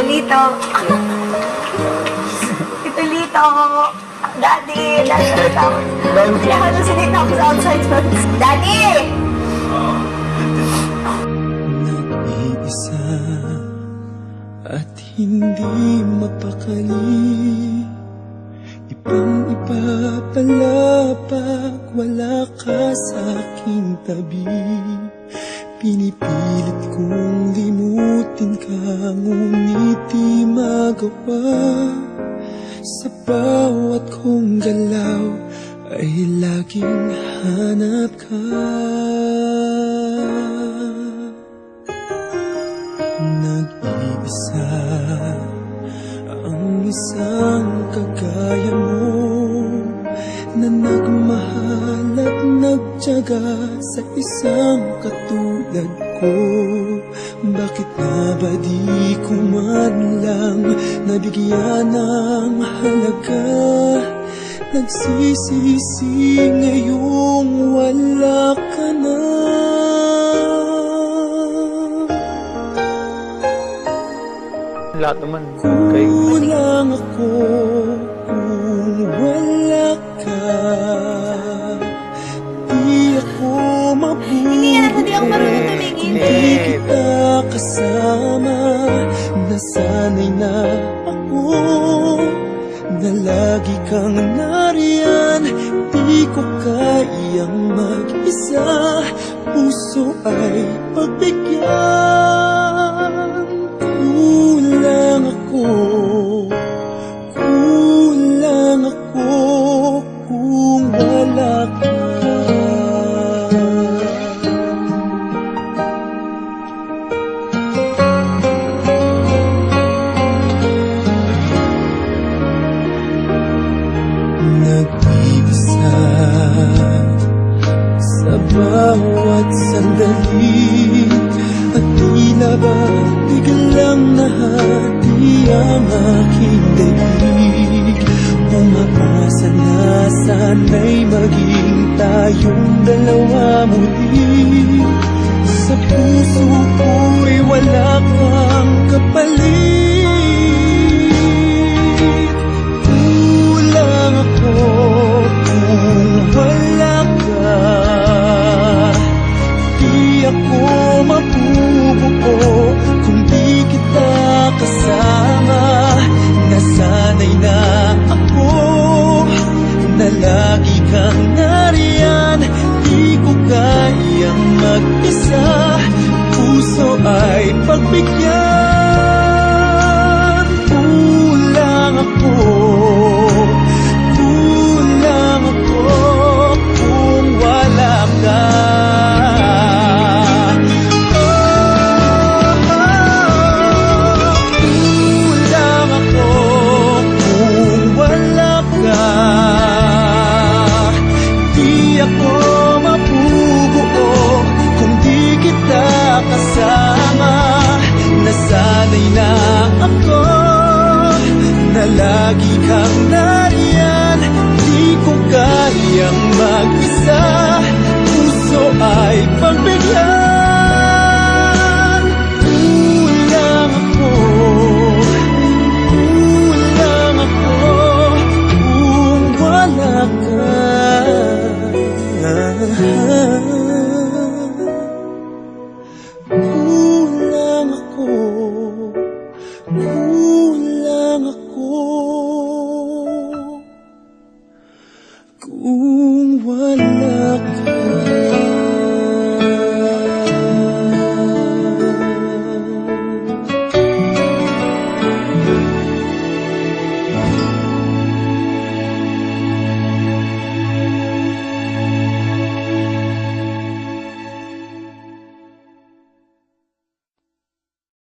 Tito Lito. Tito Lito. Daddy. Kailangan na sinita ako sa outside first. Daddy! Nag-iisa at hindi mapakali, ibang-iba pala pag wala ka sa aking tabi. Pinipilit kong limutin ka, ngunit di magawa. Sa bawat kong galaw ay laging hanap ka. Nag-iisa ang isang kagaya mo, na nagmahal at nagtiyaga sa isang katulad ko. Bakit nga ba di ko man lang nabigyan ng halaga? Nagsisisi ngayong wala ka na. Lahat naman Kulang ako kung wala ka. Di ako Hindi ako marunong mabuti tumingin. kung di kita kasama. Nasanay na ako na lagi kang nariyan. Di ko kayang mag-isa, puso ay pagbigyan. Kulang ako kung wala ka. Nag-iisa sa bawat sandali, at tila ba biglang nahati ang aking daig. Umaasa na sana'y maging tayong dalawa muli. Sa puso ko'y wala kang kapalit. Kulang ako kung wala ka. Di ako mabubuo kung di kita kasama. Nasanay na ako na lagi kang nariyan. Di ko kayang mag-isa, puso ay pagbigyan. Kulang ako kung wala ka. Nasanay na ako na lagi kang nariyan. Di ko kayang mag-isa, puso ay pagbigyan. Kulang ako kung wala ka. Kulang ako kung wala ka.